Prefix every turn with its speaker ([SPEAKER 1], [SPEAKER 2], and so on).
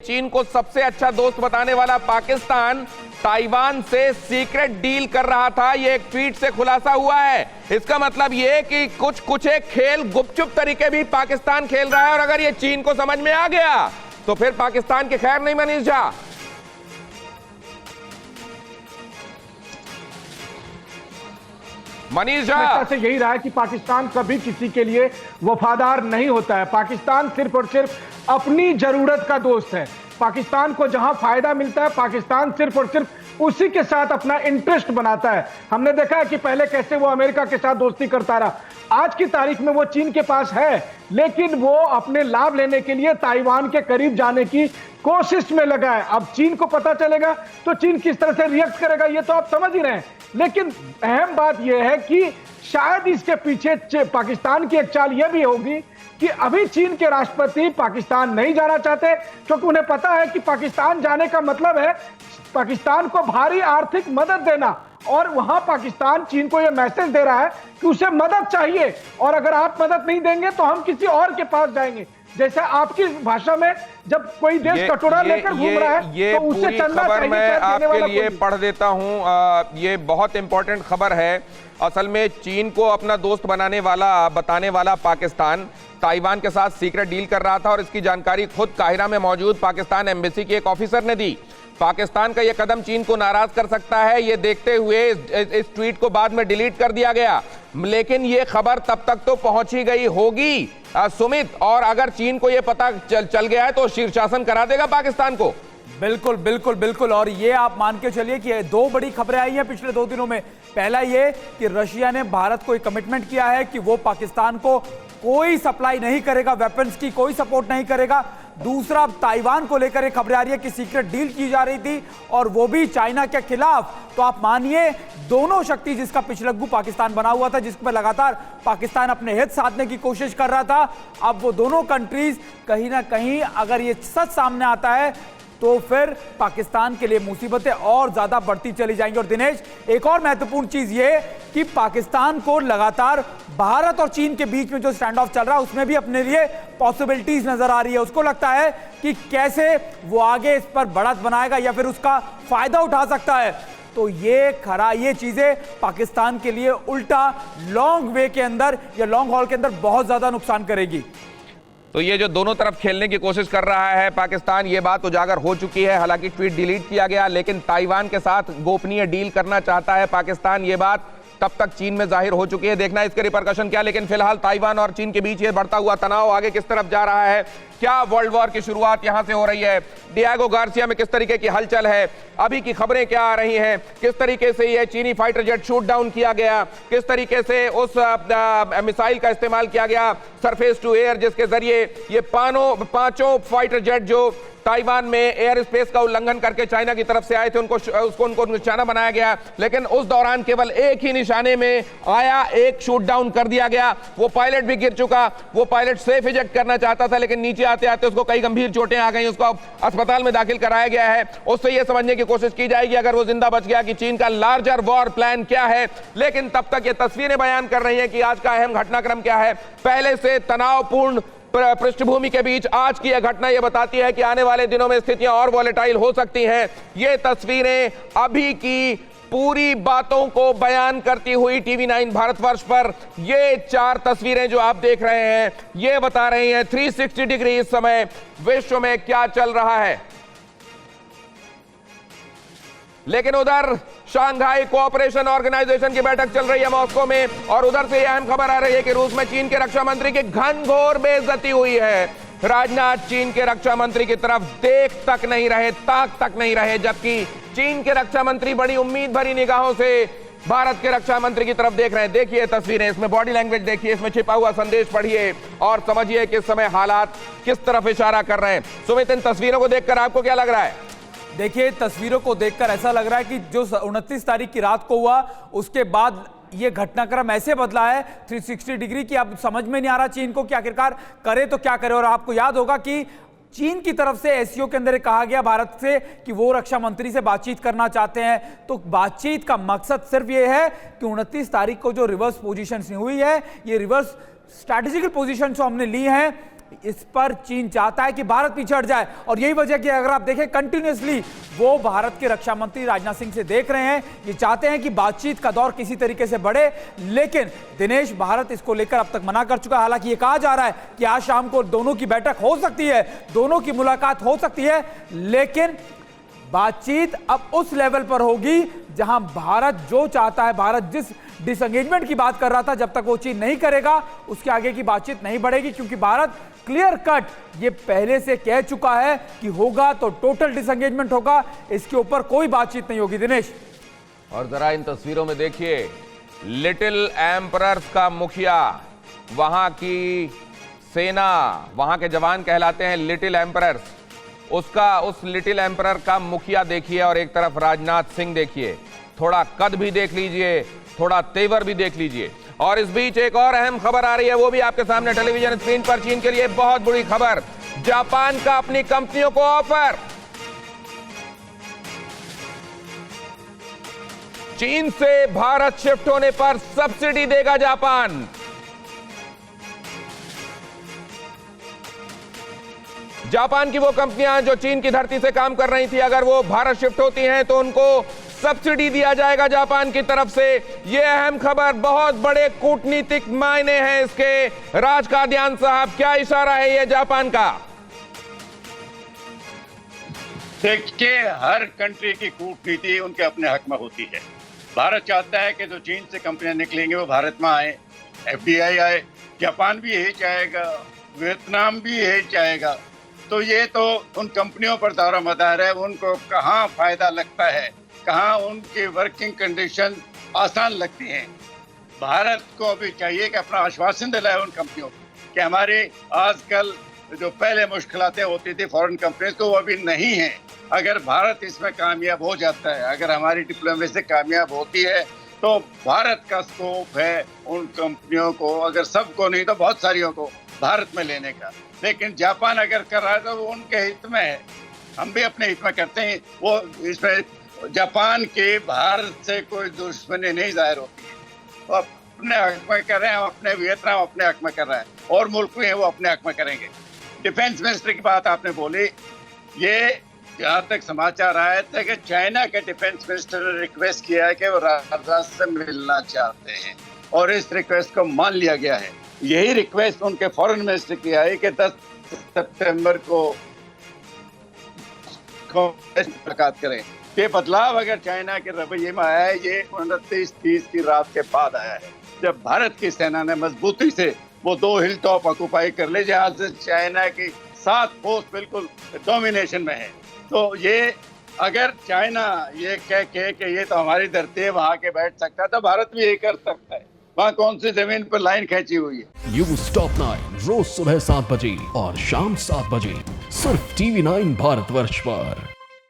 [SPEAKER 1] चीन को सबसे अच्छा दोस्त बताने वाला पाकिस्तान ताइवान से सीक्रेट डील कर रहा था। ये एक ट्वीट से खुलासा हुआ है। इसका मतलब ये कि कुछ एक खेल गुपचुप तरीके भी पाकिस्तान खेल रहा है, और अगर ये चीन को समझ में आ गया तो फिर पाकिस्तान की खैर नहीं। मनीष झा,
[SPEAKER 2] से यही रहा है कि पाकिस्तान कभी किसी के लिए वफादार नहीं होता है। पाकिस्तान सिर्फ और सिर्फ अपनी जरूरत का दोस्त है। पाकिस्तान को जहां फायदा मिलता है, पाकिस्तान सिर्फ और सिर्फ उसी के साथ अपना इंटरेस्ट बनाता है। हमने देखा है कि पहले कैसे वो अमेरिका के साथ दोस्ती करता रहा। आज की तारीख में वो चीन के पास है, लेकिन वो अपने लाभ लेने के लिए ताइवान के करीब जाने की कोशिश में लगा है। अब चीन को पता चलेगा तो चीन किस तरह से रिएक्ट करेगा ये तो आप समझ ही रहे हैं। लेकिन अहम बात यह है कि शायद इसके पीछे पाकिस्तान की एक चाल यह भी होगी कि अभी चीन के राष्ट्रपति पाकिस्तान नहीं जाना चाहते, क्योंकि उन्हें पता है कि पाकिस्तान जाने का मतलब है पाकिस्तान को भारी आर्थिक मदद देना, और वहां पाकिस्तान चीन को यह मैसेज दे रहा है कि उसे मदद चाहिए, और अगर आप मदद नहीं देंगे तो हम किसी और के पास जाएंगे। जैसा आपकी भाषा में जब कोई देश कटोरा लेकर घूम रहा है तो उसे चंदा चाहिए।
[SPEAKER 1] मैं आपके लिए पढ़ देता हूं। ये बहुत इंपॉर्टेंट खबर है। असल में चीन को अपना दोस्त बताने वाला पाकिस्तान ताइवान के साथ सीक्रेट डील कर रहा था, और इसकी जानकारी खुद काहिरा में मौजूद पाकिस्तान एम्बेसी के एक ऑफिसर ने दी। पाकिस्तान का यह कदम चीन को नाराज कर सकता है, ये देखते हुए इस ट्वीट को बाद में डिलीट कर दिया गया। लेकिन ये खबर तब तक तो पहुंची गई होगी सुमित, और अगर चीन को यह पता चल गया है तो शीर्षासन करा देगा पाकिस्तान को।
[SPEAKER 3] बिल्कुल बिल्कुल बिल्कुल। और ये आप मान के चलिए कि दो बड़ी खबरें आई हैं पिछले 2 दिनों में। पहला ये कि रशिया ने भारत को एक कमिटमेंट किया है कि वो पाकिस्तान को कोई सप्लाई नहीं करेगा, वेपन्स की कोई सपोर्ट नहीं करेगा। दूसरा, अब ताइवान को लेकर एक खबर आ रही है कि सीक्रेट डील की जा रही थी, और वो भी चाइना के खिलाफ। तो आप मानिए दोनों शक्ति जिसका पिछलग्गू पाकिस्तान बना हुआ था, जिसमें लगातार पाकिस्तान अपने हित साधने की कोशिश कर रहा था, अब वो दोनों कंट्रीज कहीं ना कहीं अगर ये सच सामने आता है तो फिर पाकिस्तान के लिए मुसीबतें और ज्यादा बढ़ती चली जाएंगी। और दिनेश, एक और महत्वपूर्ण चीज ये कि पाकिस्तान को लगातार भारत और चीन के बीच में जो स्टैंड ऑफ चल रहा है उसमें भी अपने लिए पॉसिबिलिटीज नजर आ रही है। उसको लगता है कि कैसे वो आगे इस पर बढ़त बनाएगा या फिर उसका फायदा उठा सकता है। तो ये चीजें पाकिस्तान के लिए उल्टा लॉन्ग वे के अंदर या लॉन्ग हॉल के अंदर बहुत ज्यादा नुकसान करेगी।
[SPEAKER 1] तो ये जो दोनों तरफ खेलने की कोशिश कर रहा है पाकिस्तान, ये बात उजागर हो चुकी है। हालांकि ट्वीट डिलीट किया गया, लेकिन ताइवान के साथ गोपनीय डील करना चाहता है पाकिस्तान। ये बात तब तक चीन में जाहिर हो चुकी है। देखना इसके रिपरकशन क्या। लेकिन फिलहाल ताइवान और चीन के बीच ये बढ़ता हुआ तनाव आगे किस तरफ जा रहा है, क्या वर्ल्ड वॉर की शुरुआत यहां से हो रही है, डिएगो गार्सिया में किस तरीके की हलचल है, अभी की खबरें क्या आ रही हैं, किस तरीके से ये चीनी फाइटर जेट शूट डाउन किया गया, किस तरीके से उस मिसाइल का इस्तेमाल किया गया सरफेस टू एयर, जिसके जरिए ये पांचों फाइटर जेट जो ताइवान में एयर स्पेस का उल्लंघन करके चाइना की तरफ से आए थे उनको निशाना बनाया गया। लेकिन उस दौरान केवल एक ही निशाने में आया, एक शूट डाउन कर दिया गया। वो पायलट भी गिर चुका। वो पायलट सेफ इजेक्ट करना चाहता था, लेकिन नीचे आते आते उसको कई गंभीर चोटें आ गई। उसको अस्पताल में दाखिल कराया गया है। उससे यह समझने की कोशिश की जाएगी अगर वो जिंदा बच गया कि चीन का लार्जर वॉर प्लान क्या है। लेकिन तब तक ये तस्वीरें बयान कर रही हैं कि आज का अहम घटनाक्रम क्या है। पहले से तनावपूर्ण पृष्ठभूमि के बीच आज की यह घटना यह बताती है कि आने वाले दिनों में स्थितियां और वॉलेटाइल हो सकती हैं। ये तस्वीरें अभी की पूरी बातों को बयान करती हुई TV9 भारतवर्ष पर ये 4 तस्वीरें जो आप देख रहे हैं, ये बता रही हैं 360 डिग्री इस समय विश्व में क्या चल रहा है। लेकिन उधर शंघाई कोऑपरेशन ऑर्गेनाइजेशन की बैठक चल रही है मॉस्को में, और उधर से यह अहम खबर आ रही है कि रूस में चीन के रक्षा मंत्री की घनघोर बेइज्जती हुई है। राजनाथ चीन के रक्षा मंत्री की तरफ देख तक नहीं रहे, ताक तक नहीं रहे, जबकि चीन के रक्षा मंत्री बड़ी उम्मीद भरी निगाहों से भारत के रक्षा मंत्री की तरफ देख रहे हैं। देखिए तस्वीरें, इसमें बॉडी लैंग्वेज देखिए, इसमें छिपा हुआ संदेश पढ़िए और समझिए कि इस समय हालात किस तरफ इशारा कर रहे हैं। सुमित, इन तस्वीरों को देखकर आपको क्या लग रहा है?
[SPEAKER 3] देखिए, तस्वीरों को देखकर ऐसा लग रहा है कि जो 29 तारीख की रात को हुआ उसके बाद ये घटनाक्रम ऐसे बदला है 360 डिग्री की अब समझ में नहीं आ रहा चीन को कि आखिरकार करे तो क्या करे। और आपको याद होगा कि चीन की तरफ से एससीओ के अंदर कहा गया भारत से कि वो रक्षा मंत्री से बातचीत करना चाहते हैं। तो बातचीत का मकसद सिर्फ ये है कि 29 तारीख को जो रिवर्स पोजीशन हुई है, ये रिवर्स स्ट्रैटेजिकल पोजीशन जो हमने ली है इस पर चीन चाहता है कि भारत पीछे हट जाए। और यही वजह कि अगर आप देखें कंटिन्यूअसली वो भारत के रक्षा मंत्री राजनाथ सिंह से देख रहे हैं, ये चाहते हैं कि बातचीत का दौर किसी तरीके से बढ़े, लेकिन दिनेश भारत इसको लेकर अब तक मना कर चुका है। हालांकि ये कहा जा रहा है कि आज शाम को दोनों की बैठक हो सकती है, दोनों की मुलाकात हो सकती है, लेकिन बातचीत अब उस लेवल पर होगी जहां भारत जो चाहता है, भारत जिस डिसएंगेजमेंट की बात कर रहा था, जब तक वो चीज नहीं करेगा उसके आगे की बातचीत नहीं बढ़ेगी, क्योंकि भारत क्लियर कट ये पहले से कह चुका है कि होगा तो टोटल डिसएंगेजमेंट होगा, इसके ऊपर कोई बातचीत नहीं होगी। दिनेश,
[SPEAKER 1] और जरा इन तस्वीरों में देखिए, लिटिल एम्परर्स का मुखिया, वहां की सेना, वहां के जवान कहलाते हैं लिटिल एम्परर्स, उस लिटिल एम्परर का मुखिया देखिए, और एक तरफ राजनाथ सिंह देखिए, थोड़ा कद भी देख लीजिए, थोड़ा तेवर भी देख लीजिए। और इस बीच एक और अहम खबर आ रही है, वो भी आपके सामने टेलीविजन स्क्रीन पर। चीन के लिए बहुत बड़ी खबर, जापान का अपनी कंपनियों को ऑफर। चीन से भारत शिफ्ट होने पर सब्सिडी देगा जापान। जापान की वो कंपनियां जो चीन की धरती से काम कर रही थी, अगर वो भारत शिफ्ट होती हैं तो उनको सब्सिडी दिया जाएगा जापान की तरफ से। ये अहम खबर, बहुत बड़े कूटनीतिक मायने हैं इसके। राज कादियान साहब, क्या इशारा है ये जापान का?
[SPEAKER 4] देखिए, हर कंट्री की कूटनीति उनके अपने हक में होती है। भारत चाहता है कि जो चीन से कंपनियां निकलेंगे वो भारत में आए, एफडीआई आए। जापान भी यही चाहेगा, वियतनाम भी यही चाहेगा। तो ये तो उन कंपनियों पर दारोमदार है, उनको कहाँ फायदा लगता है, कहाँ उनकी वर्किंग कंडीशन आसान लगती हैं। भारत को अभी चाहिए कि अपना आश्वासन दिलाए उन कंपनियों को कि हमारे आजकल जो पहले मुश्किलातें होती थी फॉरेन कंपनीज को, वो अभी नहीं है। अगर भारत इसमें कामयाब हो जाता है, अगर हमारी डिप्लोमेसी कामयाब होती है, तो भारत का स्कोप है उन कंपनियों को, अगर सबको नहीं तो बहुत सारियों को भारत में लेने का। लेकिन जापान अगर कर रहा है तो वो उनके हित में है, हम भी अपने हित में करते हैं। वो इसमें जापान के भारत से कोई दुश्मनी नहीं जाहिर होती है, वो अपने हक में कर रहे हैं, अपने वियतनाम अपने हक में कर रहा है, और मुल्क भी है वो अपने हक में करेंगे। डिफेंस मिनिस्टर की बात आपने बोली, ये जहाँ तक समाचार आए थे कि चाइना के डिफेंस मिनिस्टर ने रिक्वेस्ट किया है कि वो राजनाथ से मिलना चाहते हैं, और इस रिक्वेस्ट को मान लिया गया है। यही रिक्वेस्ट उनके फॉरेन मिनिस्टर की आई कि 10 सितंबर को मुलाकात करें। ये बदलाव अगर चाइना के रवैये में आया है, ये 29-30 की रात के बाद आया है, जब भारत की सेना ने मजबूती से वो 2 हिल टॉप ऑक्यूपाई कर ले, जहाँ से चाइना की 7 पोस्ट बिल्कुल डोमिनेशन में है। तो ये अगर चाइना ये कह के कि ये तो हमारी धरती है, वहां के बैठ सकता है, तो भारत भी यही कर सकता है। वहाँ कौन सी जमीन पर लाइन खींची हुई है?
[SPEAKER 5] न्यूज़ टॉप 9 रोज सुबह 7 बजे और शाम 7 बजे सिर्फ TV9 भारतवर्ष पर।